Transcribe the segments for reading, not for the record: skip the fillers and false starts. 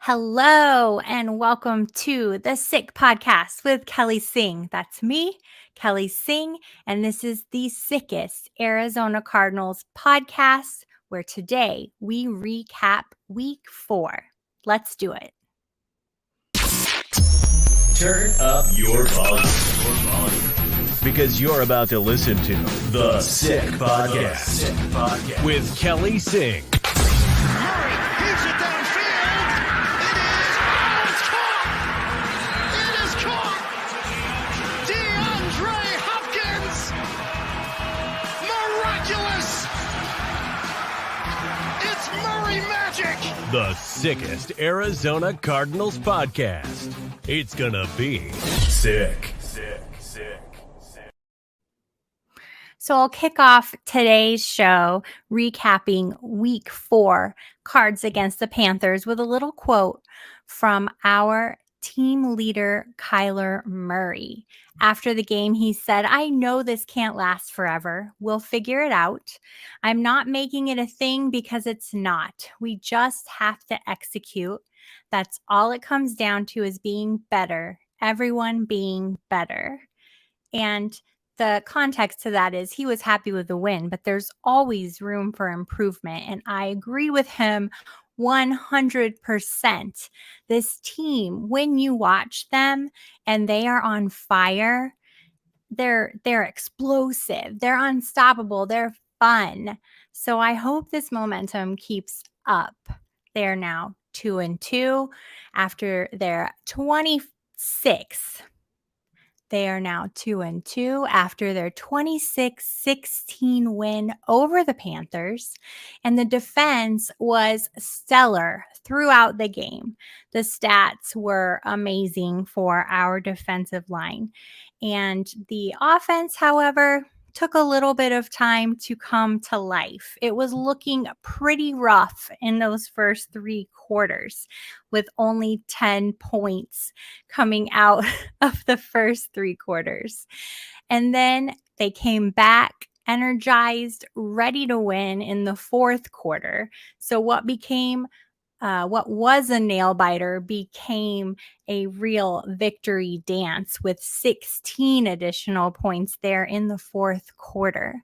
Hello and welcome to the Sick Podcast with Kelly Singh. That's me, Kelly Singh, and this is the Sickest Arizona Cardinals podcast where today we recap week 4. Let's do it. Turn up your volume. Because you're about to listen to the Sick Podcast with Kelly Singh. Murray heaves it downfield. It's caught. It is caught. DeAndre Hopkins. Miraculous. It's Murray magic. The sickest Arizona Cardinals podcast. It's gonna be sick. So I'll kick off today's show recapping week 4 Cards against the Panthers with a little quote from our team leader, Kyler Murray. After the game, he said, "I know this can't last forever. We'll figure it out. I'm not making it a thing because it's not. We just have to execute. That's all it comes down to is being better, everyone being better." And the context to that is he was happy with the win, but there's always room for improvement. And I agree with him 100%. This team, when you watch them and they are on fire, they're explosive, they're unstoppable, they're fun. So I hope this momentum keeps up. They're now 2-2 after their 26. They are now 2-2 after their 26-16 win over the Panthers, and the defense was stellar throughout the game. The stats were amazing for our defensive line, and the offense, however, took a little bit of time to come to life. It was looking pretty rough in those first 3 quarters with only 10 points coming out of the first 3 quarters. And then they came back energized, ready to win in the 4th quarter. So what was a nail biter became a real victory dance with 16 additional points there in the 4th quarter.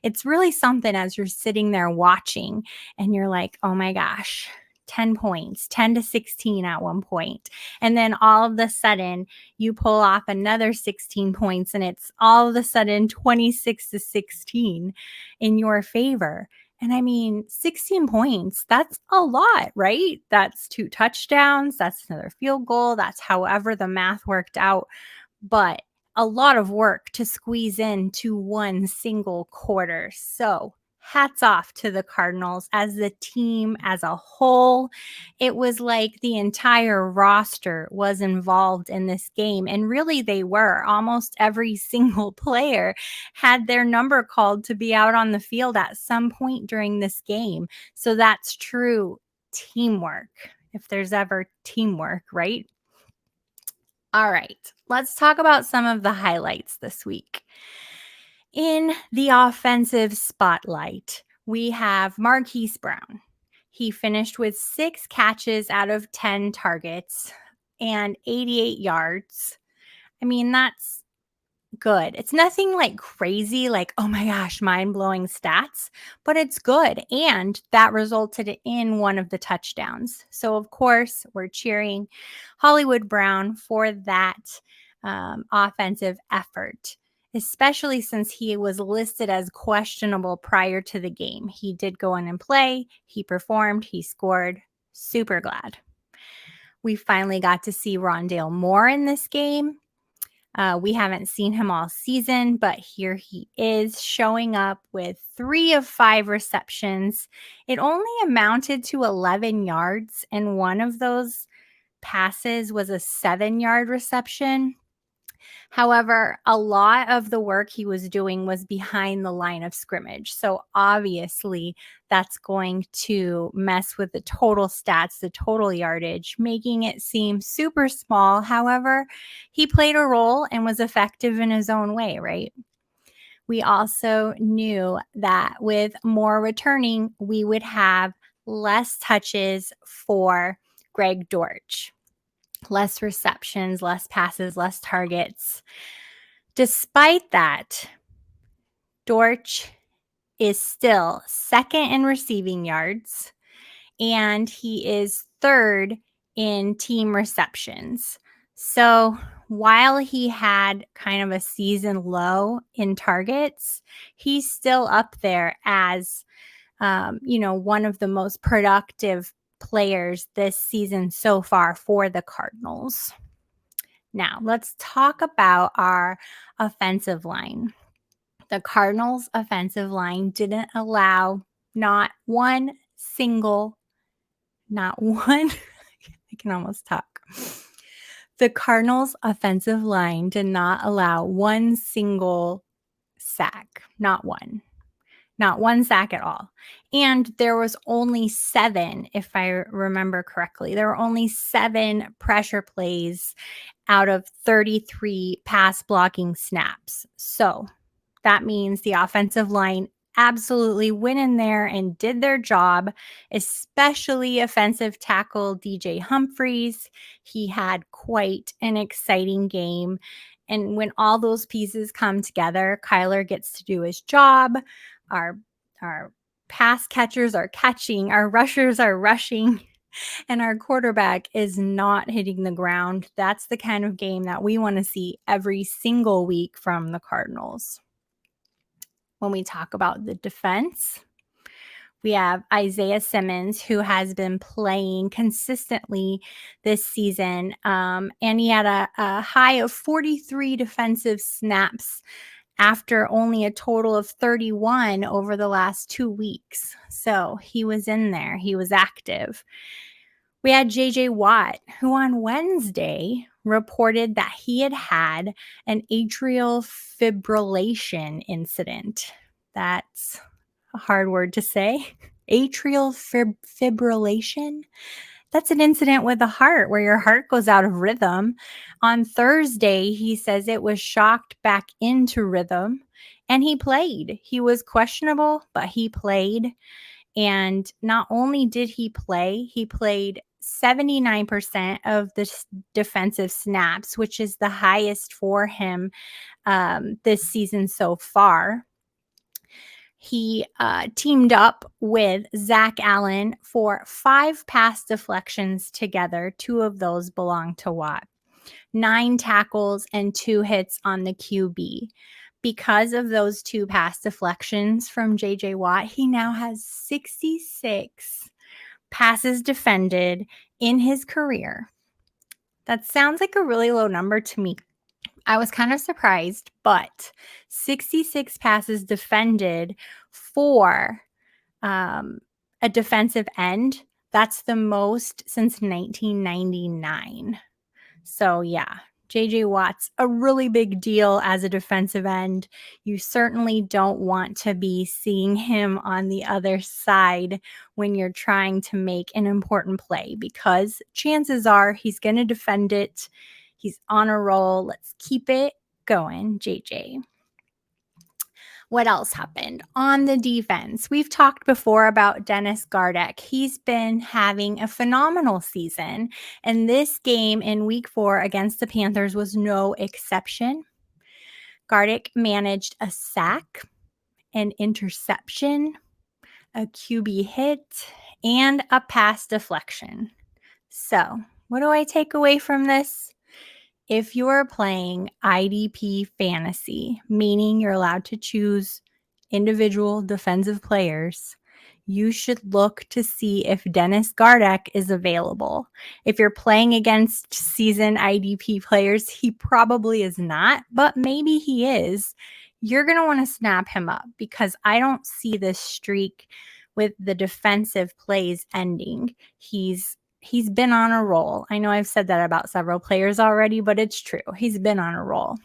It's really something as you're sitting there watching and you're like, oh my gosh, 10 points, 10-16 at one point. And then all of a sudden you pull off another 16 points and it's all of a sudden 26-16 in your favor. And I mean, 16 points, that's a lot, right? That's 2 touchdowns. That's another field goal. That's however the math worked out. But a lot of work to squeeze into one single quarter. So hats off to the Cardinals as the team as a whole. It was like the entire roster was involved in this game. And really they were. Almost every single player had their number called to be out on the field at some point during this game. So that's true teamwork, if there's ever teamwork, right? All right, let's talk about some of the highlights this week. In the offensive spotlight, we have Marquise Brown. He finished with 6 catches out of 10 targets and 88 yards. I mean, that's good. It's nothing like crazy, like, oh my gosh, mind-blowing stats, but it's good. And that resulted in one of the touchdowns. So, of course, we're cheering Hollywood Brown for that offensive effort, especially since he was listed as questionable prior to the game. He did go in and play. He performed. He scored. Super glad. We finally got to see Rondale Moore in this game. We haven't seen him all season, but here he is showing up with 3 of 5 receptions. It only amounted to 11 yards, and one of those passes was a 7-yard reception. However, a lot of the work he was doing was behind the line of scrimmage. So obviously that's going to mess with the total stats, the total yardage, making it seem super small. However, he played a role and was effective in his own way, right? We also knew that with more returning, we would have less touches for Greg Dortch. Less receptions, less passes, less targets. Despite that, Dortch is still second in receiving yards, and he is third in team receptions. So while he had kind of a season low in targets, he's still up there as, one of the most productive players this season so far for the Cardinals. Now, let's talk about our offensive line. The Cardinals' offensive line didn't allow not one, I can almost talk. The Cardinals' offensive line did not allow one single sack, not one sack at all. And there was only 7, if I remember correctly, there were only 7 pressure plays out of 33 pass blocking snaps. So that means the offensive line absolutely went in there and did their job, especially offensive tackle DJ Humphries. He had quite an exciting game. And when all those pieces come together, Kyler gets to do his job. Our pass catchers are catching, our rushers are rushing, and our quarterback is not hitting the ground. That's the kind of game that we want to see every single week from the Cardinals. When we talk about the defense, we have Isaiah Simmons, who has been playing consistently this season, and he had a high of 43 defensive snaps after only a total of 31 over the last 2 weeks. So he was in there. He was active. We had JJ Watt, who on Wednesday reported that he had an atrial fibrillation incident. That's a hard word to say. Atrial fibrillation. That's an incident with the heart where your heart goes out of rhythm. On Thursday, he says it was shocked back into rhythm, and he played. He was questionable, but he played. And not only did he played 79% of the defensive snaps, which is the highest for him this season so far. He teamed up with Zach Allen for 5 pass deflections together. 2 of those belong to Watt. 9 tackles and 2 hits on the QB. Because of those 2 pass deflections from JJ Watt, he now has 66 passes defended in his career. That sounds like a really low number to me. I was kind of surprised, but 66 passes defended for a defensive end, that's the most since 1999. So yeah, JJ Watt's a really big deal as a defensive end. You certainly don't want to be seeing him on the other side when you're trying to make an important play, because chances are he's going to defend it. He's on a roll. Let's keep it going, JJ. What else happened on the defense? We've talked before about Dennis Gardeck. He's been having a phenomenal season, and this game in week 4 against the Panthers was no exception. Gardeck managed a sack, an interception, a QB hit, and a pass deflection. So, what do I take away from this? If you are playing IDP fantasy, meaning you're allowed to choose individual defensive players, you should look to see if Dennis Gardeck is available. If you're playing against seasoned IDP players, he probably is not, but maybe he is. You're going to want to snap him up, because I don't see this streak with the defensive plays ending. He's been on a roll. I know I've said that about several players already, but it's true. He's been on a roll.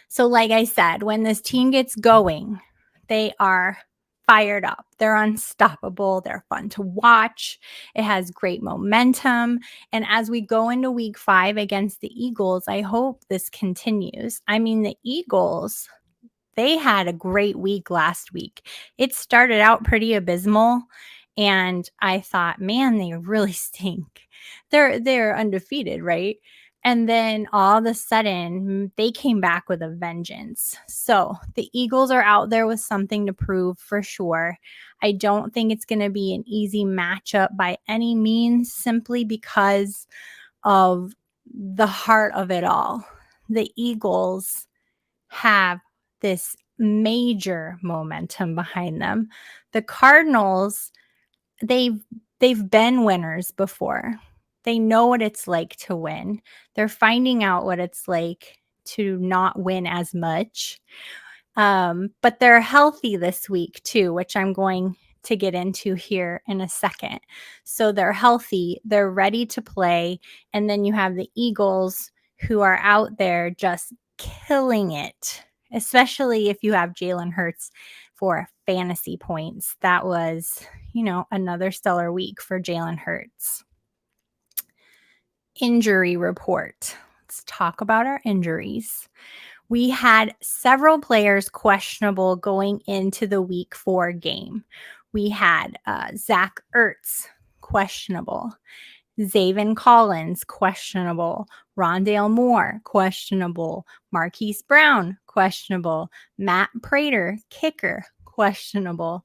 So like I said, when this team gets going, they are fired up. They're unstoppable. They're fun to watch. It has great momentum. And as we go into week 5 against the Eagles, I hope this continues. I mean, the Eagles, they had a great week last week. It started out pretty abysmal, And I thought, man, they really stink. They're undefeated, right? And then all of a sudden, they came back with a vengeance. So the Eagles are out there with something to prove for sure. I don't think it's going to be an easy matchup by any means, simply because of the heart of it all. The Eagles have this major momentum behind them. The Cardinals, they've they've been winners before. They know what it's like to win. They're finding out what it's like to not win as much. But they're healthy this week too, which I'm going to get into here in a second. So they're healthy, they're ready to play. And then you have the Eagles who are out there just killing it, especially if you have Jalen Hurts for fantasy points. That was, another stellar week for Jalen Hurts. Injury report. Let's talk about our injuries. We had several players questionable going into the week 4 game. We had Zach Ertz, questionable. Zaven Collins, questionable. Rondale Moore, questionable. Marquise Brown, questionable. Matt Prater, kicker, questionable.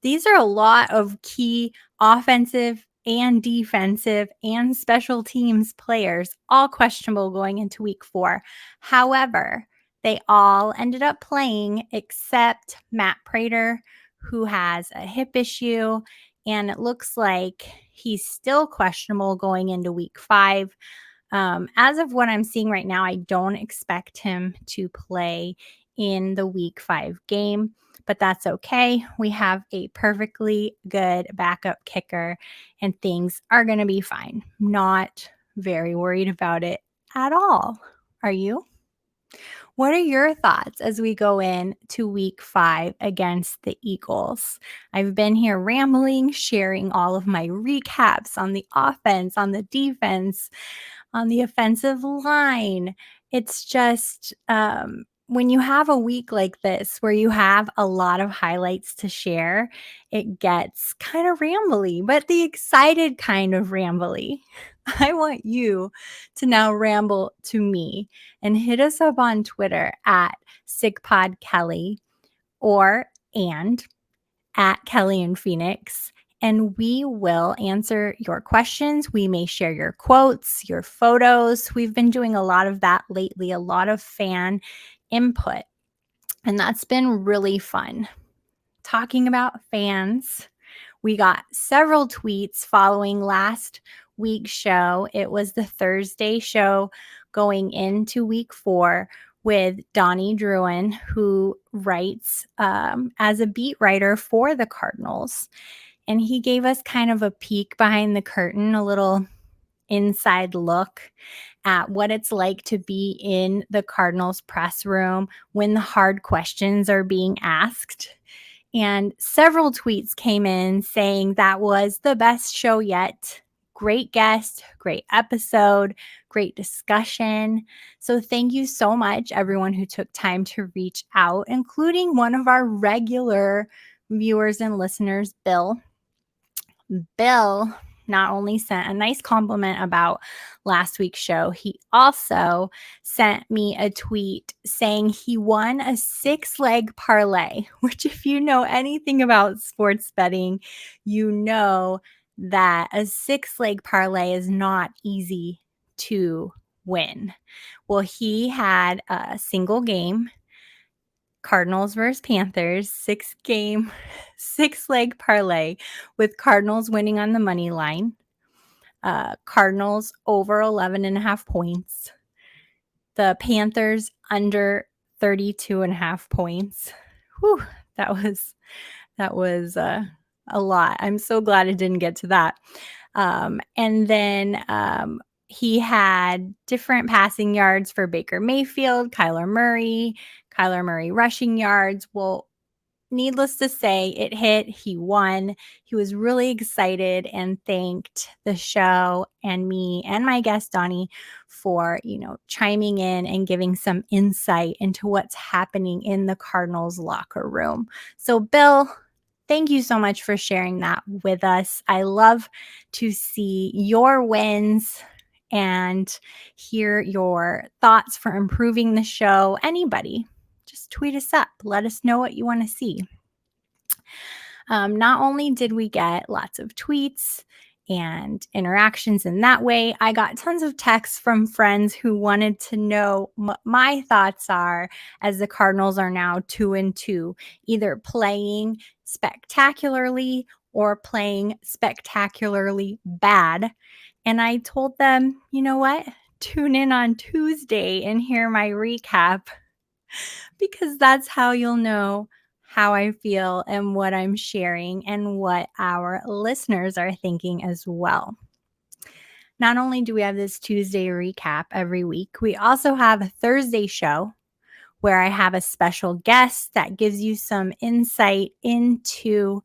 These are a lot of key offensive and defensive and special teams players, all questionable going into week 4. However, they all ended up playing except Matt Prater, who has a hip issue, and it looks like he's still questionable going into week 5. As of what I'm seeing right now, I don't expect him to play in the week 5 game, but that's okay. We have a perfectly good backup kicker, and things are going to be fine. Not very worried about it at all. Are you? What are your thoughts as we go in to week 5 against the Eagles? I've been here rambling, sharing all of my recaps on the offense, on the defense, on the offensive line. It's just when you have a week like this where you have a lot of highlights to share, it gets kind of rambly, but the excited kind of rambly. I want you to now ramble to me and hit us up on Twitter at SickPodKelly or and at Kelly and Phoenix, and we will answer your questions. We may share your quotes, your photos. We've been doing a lot of that lately, a lot of fan input, and that's been really fun. Talking about fans, we got several tweets following last week's show. It was the Thursday show going into week 4 with Donnie Druin, who writes as a beat writer for the Cardinals. And he gave us kind of a peek behind the curtain, a little inside look at what it's like to be in the Cardinals press room when the hard questions are being asked. And several tweets came in saying that was the best show yet. Great guest, great episode, great discussion. So thank you so much, everyone who took time to reach out, including one of our regular viewers and listeners, Bill. Bill not only sent a nice compliment about last week's show, he also sent me a tweet saying he won a 6-leg parlay, which, if you know anything about sports betting, you know that a 6-leg parlay is not easy to win. Well, he had a single game, Cardinals versus Panthers, 6-leg parlay with Cardinals winning on the money line. Cardinals over 11.5 points. The Panthers under 32.5 points. Whew, that was a lot. I'm so glad it didn't get to that. And then he had different passing yards for Baker Mayfield, Kyler Murray rushing yards. Well, needless to say, it hit. He won. He was really excited and thanked the show and me and my guest Donnie for, chiming in and giving some insight into what's happening in the Cardinals locker room. So, Bill, thank you so much for sharing that with us. I love to see your wins and hear your thoughts for improving the show. Anybody, just tweet us up. Let us know what you want to see. Not only did we get lots of tweets and interactions in that way, I got tons of texts from friends who wanted to know what my thoughts are as the Cardinals are now 2-2, either playing spectacularly or playing spectacularly bad. And I told them, you know what? Tune in on Tuesday and hear my recap, because that's how you'll know how I feel and what I'm sharing and what our listeners are thinking as well. Not only do we have this Tuesday recap every week, we also have a Thursday show where I have a special guest that gives you some insight into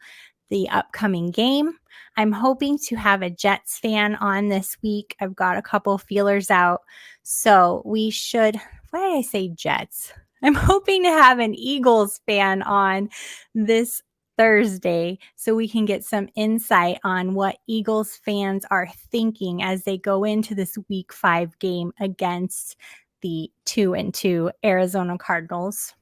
the upcoming game. I'm hoping to have a Jets fan on this week. I've got a couple feelers out. So we should, why did I say Jets? I'm hoping to have an Eagles fan on this Thursday so we can get some insight on what Eagles fans are thinking as they go into this week 5 game against the 2-2 Arizona Cardinals.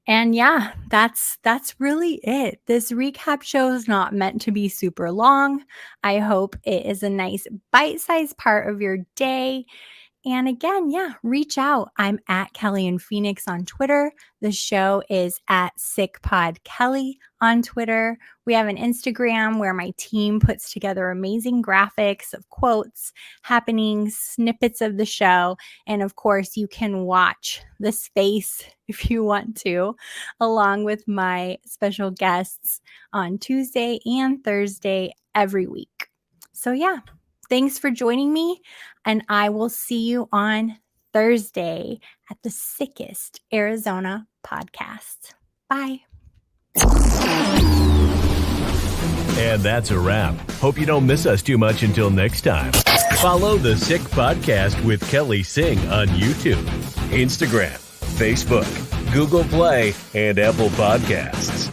And yeah, that's really it. This recap show is not meant to be super long. I hope it is a nice bite-sized part of your day. And again, yeah, reach out. I'm at Kelly in Phoenix on Twitter. The show is at SickPodKelly on Twitter. We have an Instagram where my team puts together amazing graphics of quotes, happenings, snippets of the show. And of course, you can watch the space if you want to, along with my special guests on Tuesday and Thursday every week. So yeah, thanks for joining me. And I will see you on Thursday at the Sickest Arizona podcast. Bye. And that's a wrap. Hope you don't miss us too much until next time. Follow the Sick Podcast with Kelly Singh on YouTube, Instagram, Facebook, Google Play, and Apple Podcasts.